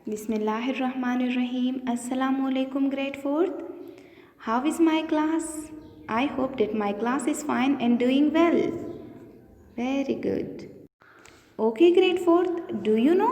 Bismillahirrahmanirrahim. Assalamu alaikum grade 4th. How is my class? I hope that my class is fine and doing well. Very good. Okay grade 4th. Do you know?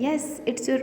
Yes, it's your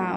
now.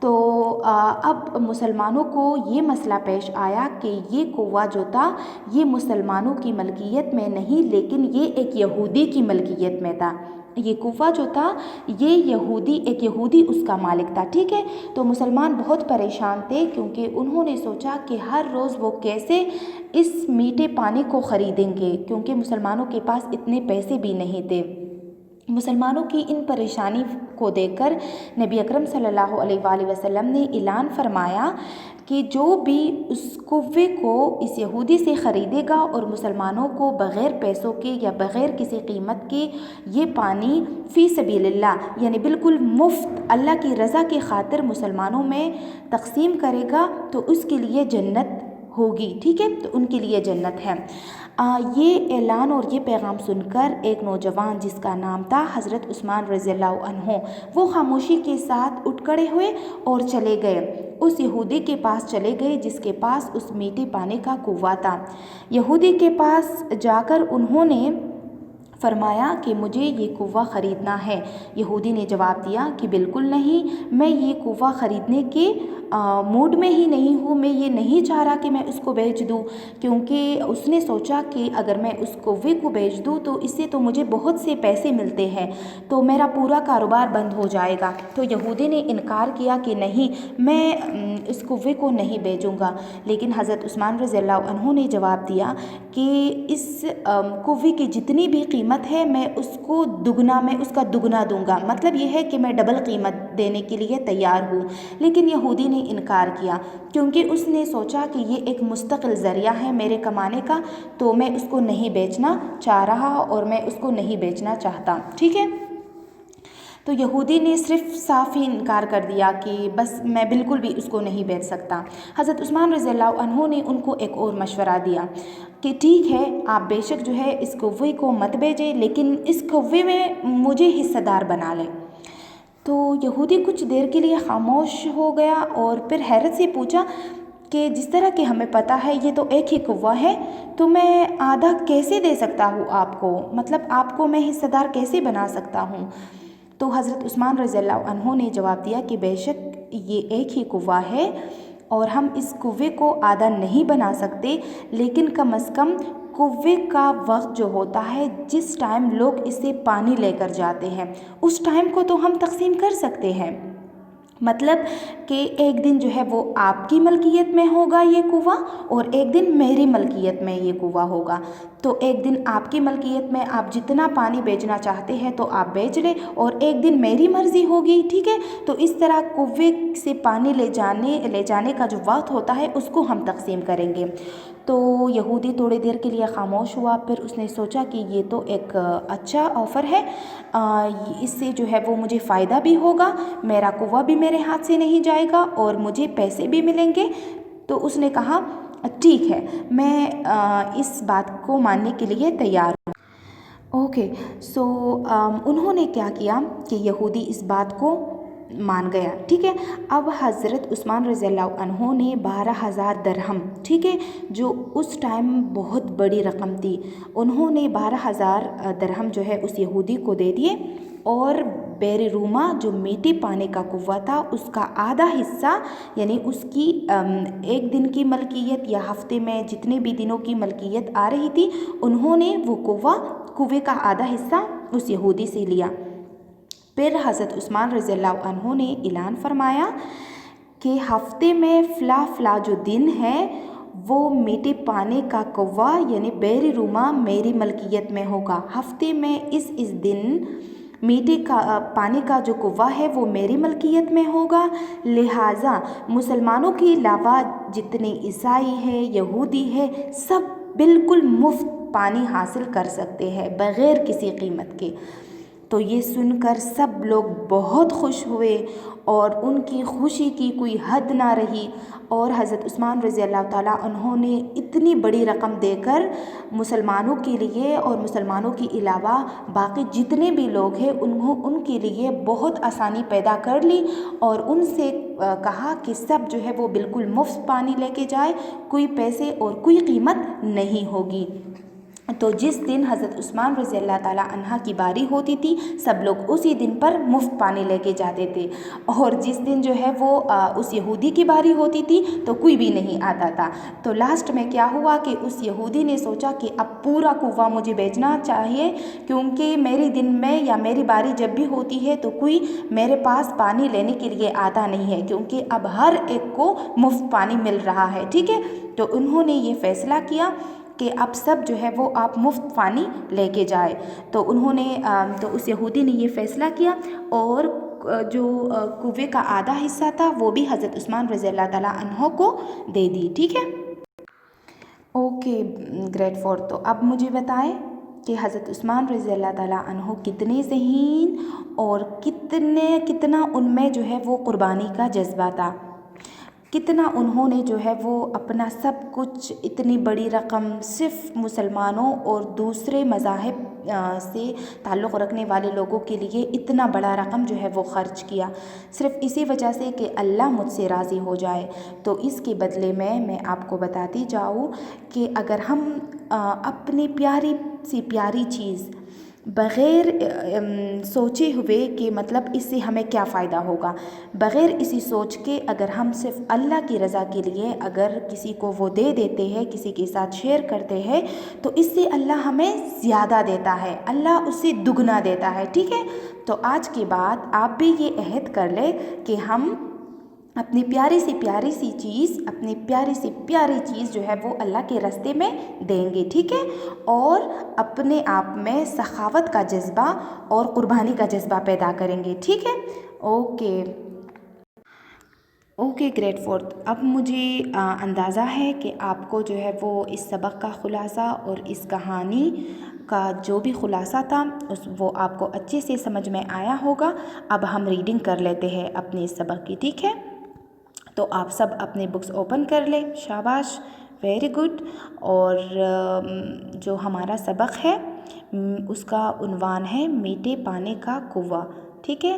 تو اب مسلمانوں کو یہ مسئلہ پیش آیا کہ یہ کنواں جو تھا یہ مسلمانوں کی ملکیت میں نہیں لیکن یہ ایک یہودی کی ملکیت میں تھا۔ یہ کنواں جو تھا یہ ایک یہودی اس کا مالک تھا، ٹھیک ہے۔ تو مسلمان بہت پریشان تھے کیونکہ انہوں نے سوچا کہ ہر روز وہ کیسے اس میٹھے پانی کو خریدیں گے، کیونکہ مسلمانوں کے پاس اتنے پیسے بھی نہیں تھے۔ مسلمانوں کی ان پریشانی کو دیکھ کر نبی اکرم صلی اللہ علیہ وآلہ وسلم نے اعلان فرمایا کہ جو بھی اس کنویں کو اس یہودی سے خریدے گا اور مسلمانوں کو بغیر پیسوں کے یا بغیر کسی قیمت کے یہ پانی فی سبیل اللہ یعنی بالکل مفت اللہ کی رضا کی خاطر مسلمانوں میں تقسیم کرے گا تو اس کے لیے جنت ہوگی، ٹھیک ہے، تو ان کے لیے جنت ہے۔ یہ اعلان اور یہ پیغام سن کر ایک نوجوان جس کا نام تھا حضرت عثمان رضی اللہ عنہ، وہ خاموشی کے ساتھ اٹھ کھڑے ہوئے اور چلے گئے، اس یہودی کے پاس چلے گئے جس کے پاس اس میٹھے پانی کا کنواں تھا۔ یہودی کے پاس جا کر انہوں نے فرمایا کہ مجھے یہ کنواں خریدنا ہے۔ یہودی نے جواب دیا کہ بالکل نہیں، میں یہ کنواں خریدنے کے موڈ میں ہی نہیں ہوں، میں یہ نہیں چاہ رہا کہ میں اس کو بیچ دوں، کیونکہ اس نے سوچا کہ اگر میں اس کنویں کو بیچ دوں تو اس سے تو مجھے بہت سے پیسے ملتے ہیں تو میرا پورا کاروبار بند ہو جائے گا۔ تو یہودی نے انکار کیا کہ نہیں، میں اس کنویں کو نہیں بیچوں گا، لیکن حضرت عثمان رضی اللہ عنہ نے جواب دیا کہ اس کنویں کی جتنی بھی قیمت ہے میں اس کا دگنا دوں گا، مطلب یہ ہے کہ میں ڈبل قیمت دینے کے لیے تیار ہوں۔ لیکن یہودی نے انکار کیا کیونکہ اس نے سوچا کہ یہ ایک مستقل ذریعہ ہے میرے کمانے کا، تو میں اس کو نہیں بیچنا چاہ رہا اور میں اس کو نہیں بیچنا چاہتا، ٹھیک ہے۔ تو یہودی نے صرف صاف ہی انکار کر دیا کہ بس میں بالکل بھی اس کو نہیں بیچ سکتا۔ حضرت عثمان رضی اللہ عنہ نے ان کو ایک اور مشورہ دیا کہ ٹھیک ہے، آپ بے شک جو ہے اس کنویں کو مت بیچیں لیکن اس کنویں میں مجھے حصہ دار بنا لیں۔ تو یہودی کچھ دیر کے لیے خاموش ہو گیا اور پھر حیرت سے پوچھا کہ جس طرح کہ ہمیں پتہ ہے یہ تو ایک ہی کنواں ہے تو میں آدھا کیسے دے سکتا ہوں آپ کو، مطلب آپ کو میں حصہ دار کیسے بنا سکتا ہوں۔ تو حضرت عثمان رضی اللہ عنہ نے جواب دیا کہ بے شک یہ ایک ہی کنواں ہے اور ہم اس کنویں کو آدھا نہیں بنا سکتے، لیکن کم از کم کنویں کا وقت جو ہوتا ہے جس ٹائم لوگ اس سے پانی لے کر جاتے ہیں اس ٹائم کو تو ہم تقسیم کر سکتے ہیں، مطلب کہ ایک دن جو ہے وہ آپ کی ملکیت میں ہوگا یہ کنواں اور ایک دن میری ملکیت میں یہ کنواں ہوگا۔ تو ایک دن آپ کی ملکیت میں آپ جتنا پانی بیچنا چاہتے ہیں تو آپ بیچ لیں اور ایک دن میری مرضی ہوگی، ٹھیک ہے۔ تو اس طرح کنویں سے پانی لے جانے کا جو وقت ہوتا ہے اس کو ہم تقسیم کریں گے۔ تو یہودی تھوڑی دیر کے لیے خاموش ہوا، پھر اس نے سوچا کہ یہ تو ایک اچھا آفر ہے، اس سے جو ہے وہ مجھے فائدہ بھی ہوگا، میرا کنواں بھی میرے ہاتھ سے نہیں جائے گا اور مجھے پیسے بھی ملیں گے۔ تو اس نے کہا ٹھیک ہے، میں اس بات کو ماننے کے لیے تیار ہوں۔ اوکے، انہوں نے کیا کیا کہ یہودی اس بات کو مان گیا، ٹھیک ہے۔ اب حضرت عثمان رضی اللہ عنہ نے 12,000 درہم، ٹھیک ہے، جو اس ٹائم بہت بڑی رقم تھی، انہوں نے 12,000 درہم جو ہے اس یہودی کو دے دیے اور بیر روما جو میٹھے پانی کا کنواں تھا اس کا آدھا حصہ یعنی اس کی ایک دن کی ملکیت یا ہفتے میں جتنے بھی دنوں کی ملکیت آ رہی تھی انہوں نے وہ کنویں کا آدھا حصہ اس یہودی سے لیا۔ پھر حضرت عثمان رضی اللہ عنہ نے اعلان فرمایا کہ ہفتے میں فلاں جو دن ہے وہ میٹھے پانی کا کنواں یعنی بیر روما میری ملکیت میں ہوگا، ہفتے میں اس دن میٹھے پانی کا جو کنواں ہے وہ میری ملکیت میں ہوگا، لہٰذا مسلمانوں کے علاوہ جتنے عیسائی ہیں یہودی ہیں سب بالکل مفت پانی حاصل کر سکتے ہیں بغیر کسی قیمت کے۔ تو یہ سن کر سب لوگ بہت خوش ہوئے اور ان کی خوشی کی کوئی حد نہ رہی، اور حضرت عثمان رضی اللہ تعالیٰ عنہ نے اتنی بڑی رقم دے کر مسلمانوں کے لیے اور مسلمانوں کے علاوہ باقی جتنے بھی لوگ ہیں ان کے لیے بہت آسانی پیدا کر لی اور ان سے کہا کہ سب جو ہے وہ بالکل مفت پانی لے کے جائے، کوئی پیسے اور کوئی قیمت نہیں ہوگی۔ تو جس دن حضرت عثمان رضی اللہ تعالیٰ عنہ کی باری ہوتی تھی سب لوگ اسی دن پر مفت پانی لے کے جاتے تھے، اور جس دن جو ہے وہ اس یہودی کی باری ہوتی تھی تو کوئی بھی نہیں آتا تھا۔ تو لاسٹ میں کیا ہوا کہ اس یہودی نے سوچا کہ اب پورا کنواں مجھے بیچنا چاہیے، کیونکہ میری دن میں یا میری باری جب بھی ہوتی ہے تو کوئی میرے پاس پانی لینے کے لیے آتا نہیں ہے، کیونکہ اب ہر ایک کو مفت پانی مل رہا ہے، ٹھیک ہے۔ تو انہوں نے یہ فیصلہ کیا کہ اب سب جو ہے وہ آپ مفت پانی لے کے جائے۔ تو انہوں نے تو اس یہودی نے یہ فیصلہ کیا، اور جو کنویں کا آدھا حصہ تھا وہ بھی حضرت عثمان رضی اللہ تعالیٰ عنہ کو دے دی، ٹھیک ہے۔ اوکے گریڈ 4، تو اب مجھے بتائیں کہ حضرت عثمان رضی اللہ تعالیٰ عنہ کتنے ذہین اور کتنا ان میں جو ہے وہ قربانی کا جذبہ تھا، کتنا انہوں نے جو ہے وہ اپنا سب کچھ، اتنی بڑی رقم صرف مسلمانوں اور دوسرے مذاہب سے تعلق رکھنے والے لوگوں کے لیے اتنا بڑا رقم جو ہے وہ خرچ کیا، صرف اسی وجہ سے کہ اللہ مجھ سے راضی ہو جائے۔ تو اس کے بدلے میں آپ کو بتاتی جاؤں کہ اگر ہم اپنی پیاری سی پیاری چیز بغیر سوچے ہوئے کہ مطلب اس سے ہمیں کیا فائدہ ہوگا، بغیر اسی سوچ کے اگر ہم صرف اللہ کی رضا کے لیے اگر کسی کو وہ دے دیتے ہیں، کسی کے ساتھ شیئر کرتے ہیں، تو اس سے اللہ ہمیں زیادہ دیتا ہے، اللہ اس سے دگنا دیتا ہے، ٹھیک ہے۔ تو آج کے بعد آپ بھی یہ عہد کر لیں کہ ہم اپنی پیاری سی پیاری چیز جو ہے وہ اللہ کے راستے میں دیں گے، ٹھیک ہے، اور اپنے آپ میں سخاوت کا جذبہ اور قربانی کا جذبہ پیدا کریں گے، ٹھیک ہے۔ اوکے گریڈ 4، اب مجھے اندازہ ہے کہ آپ کو جو ہے وہ اس سبق کا خلاصہ اور اس کہانی کا جو بھی خلاصہ تھا وہ آپ کو اچھے سے سمجھ میں آیا ہوگا۔ اب ہم ریڈنگ کر لیتے ہیں اپنے اس سبق کی، ٹھیک ہے۔ تو آپ سب اپنے بکس اوپن کر لیں، شاباش، ویری گڈ۔ اور جو ہمارا سبق ہے اس کا عنوان ہے میٹھے پانی کا کنواں، ٹھیک ہے۔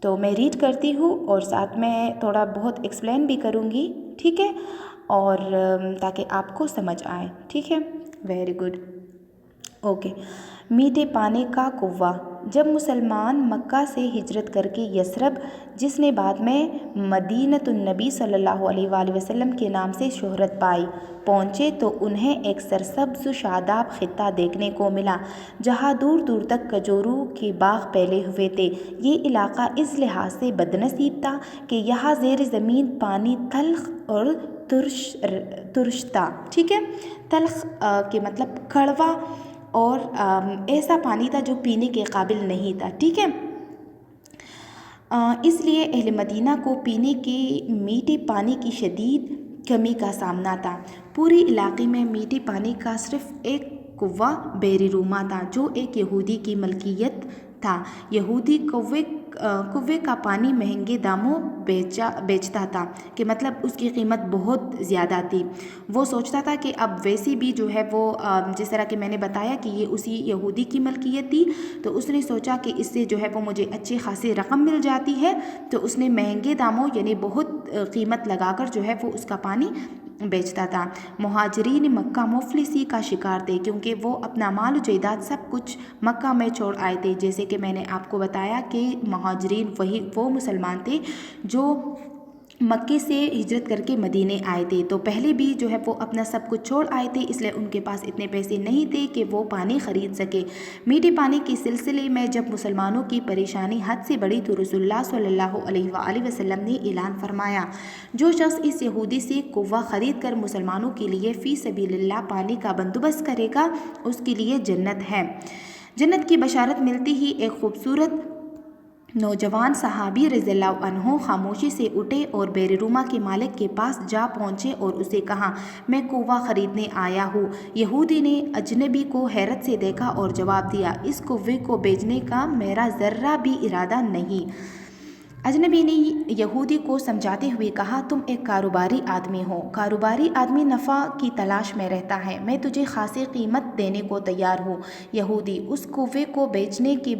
تو میں ریڈ کرتی ہوں اور ساتھ میں تھوڑا بہت ایکسپلین بھی کروں گی، ٹھیک ہے، اور تاکہ آپ کو سمجھ آئے، ٹھیک ہے، ویری گڈ۔ اوکے، میٹھے پانی کا کنواں۔ جب مسلمان مکہ سے ہجرت کر کے یثرب، جس نے بعد میں مدینۃ النبی صلی اللہ علیہ وآلہ وسلم کے نام سے شہرت پائی، پہنچے تو انہیں ایک سرسبز و شاداب خطہ دیکھنے کو ملا جہاں دور دور تک کھجوروں کے باغ پھیلے ہوئے تھے۔ یہ علاقہ اس لحاظ سے بدنصیب تھا کہ یہاں زیر زمین پانی تلخ اور ترش تھا، ٹھیک ہے۔ تلخ کے مطلب کڑوا، اور ایسا پانی تھا جو پینے کے قابل نہیں تھا، ٹھیک ہے۔ اس لیے اہل مدینہ کو پینے کے میٹھے پانی کی شدید کمی کا سامنا تھا۔ پورے علاقے میں میٹھے پانی کا صرف ایک کنواں بیری روما تھا جو ایک یہودی کی ملکیت تھا۔ یہودی کنویں کا پانی مہنگے داموں بیچتا تھا، کہ مطلب اس کی قیمت بہت زیادہ تھی۔ وہ سوچتا تھا کہ اب ویسے بھی جو ہے وہ جس طرح کہ میں نے بتایا کہ یہ اسی یہودی کی ملکیت تھی، تو اس نے سوچا کہ اس سے جو ہے وہ مجھے اچھی خاصی رقم مل جاتی ہے، تو اس نے مہنگے داموں یعنی بہت قیمت لگا کر جو ہے وہ اس کا پانی بیچتا تھا۔ مہاجرین مکہ مفلسی کا شکار تھے، کیونکہ وہ اپنا مال و جائیداد سب کچھ مکہ میں چھوڑ آئے تھے۔ جیسے کہ میں نے آپ کو بتایا کہ مہاجرین وہ مسلمان تھے جو مکے سے ہجرت کر کے مدینے آئے تھے، تو پہلے بھی جو ہے وہ اپنا سب کچھ چھوڑ آئے تھے، اس لیے ان کے پاس اتنے پیسے نہیں تھے کہ وہ پانی خرید سکے۔ میٹھے پانی کے سلسلے میں جب مسلمانوں کی پریشانی حد سے بڑھی تو رسول اللہ صلی اللہ علیہ وآلہ وسلم نے اعلان فرمایا، جو شخص اس یہودی سے کنواں خرید کر مسلمانوں کے لیے فی سبیل اللہ پانی کا بندوبست کرے گا، اس کے لیے جنت ہے۔ جنت کی بشارت ملتی ہی ایک خوبصورت نوجوان صحابی رضی اللہ عنہ خاموشی سے اٹھے اور بیری روما کے مالک کے پاس جا پہنچے اور اسے کہا، میں کنواں خریدنے آیا ہوں۔ یہودی نے اجنبی کو حیرت سے دیکھا اور جواب دیا، اس کنویں کو بیچنے کا میرا ذرہ بھی ارادہ نہیں۔ اجنبی نے یہودی کو سمجھاتے ہوئے کہا، تم ایک کاروباری آدمی ہو، کاروباری آدمی نفع کی تلاش میں رہتا ہے، میں تجھے خاصی قیمت دینے کو تیار ہوں۔ یہودی، اس کنویں کو بیچنے کے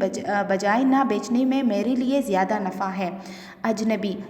بجائے نہ بیچنے میں میرے لیے زیادہ نفع ہے۔ اجنبی،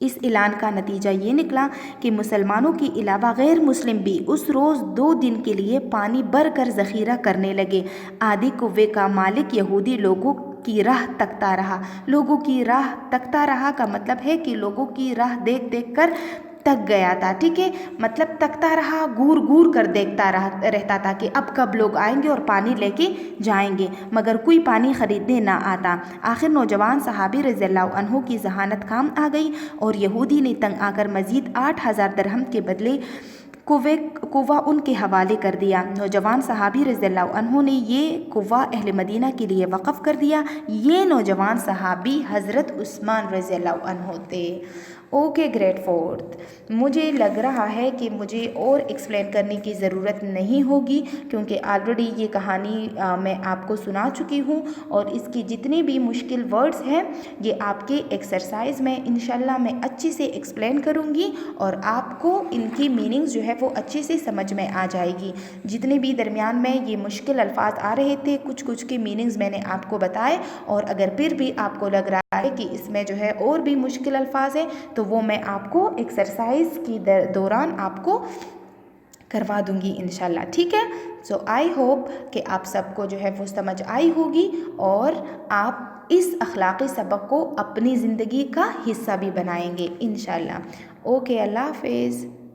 اس اعلان کا نتیجہ یہ نکلا کہ مسلمانوں کے علاوہ غیر مسلم بھی اس روز 2 دن کے لیے پانی بھر کر ذخیرہ کرنے لگے۔ آدھی کنویں کا مالک یہودی لوگوں کی راہ تکتا رہا۔ لوگوں کی راہ تکتا رہا کا مطلب ہے کہ لوگوں کی راہ دیکھ دیکھ کر تک گیا تھا، ٹھیک ہے، مطلب تکتا رہا، گور گور کر دیکھتا رہتا تھا کہ اب کب لوگ آئیں گے اور پانی لے کے جائیں گے، مگر کوئی پانی خریدنے نہ آتا۔ آخر نوجوان صحابی رضی اللہ عنہ کی ذہانت کام آ گئی اور یہودی نے تنگ آ کر مزید 8,000 درہم کے بدلے کنواں ان کے حوالے کر دیا۔ نوجوان صحابی رضی اللہ عنہ نے یہ کنواں اہل مدینہ کے لیے وقف کر دیا۔ یہ نوجوان صحابی حضرت عثمان رضی اللہ عنہ تھے۔ اوکے گریڈ 4، مجھے لگ رہا ہے کہ مجھے اور ایکسپلین کرنے کی ضرورت نہیں ہوگی کیونکہ آلریڈی یہ کہانی میں آپ کو سنا چکی ہوں، اور اس کی جتنے بھی مشکل ورڈز ہیں یہ آپ کے ایکسرسائز میں انشاءاللہ میں اچھے سے ایکسپلین کروں گی اور آپ کو ان کی میننگز جو ہے وہ اچھے سے سمجھ میں آ جائے گی۔ جتنے بھی درمیان میں یہ مشکل الفاظ آ رہے تھے کچھ کے میننگز میں نے آپ کو بتائے، اور اگر پھر بھی آپ کو لگ رہا ہے کہ اس میں جو ہے اور بھی مشکل الفاظ ہیں تو وہ میں آپ کو ایکسرسائز کی دوران آپ کو کروا دوں گی انشاءاللہ، ٹھیک ہے۔ سو آئی ہوپ کہ آپ سب کو جو ہے وہ سمجھ آئی ہوگی اور آپ اس اخلاقی سبق کو اپنی زندگی کا حصہ بھی بنائیں گے انشاءاللہ۔ اوکے، اللہ حافظ۔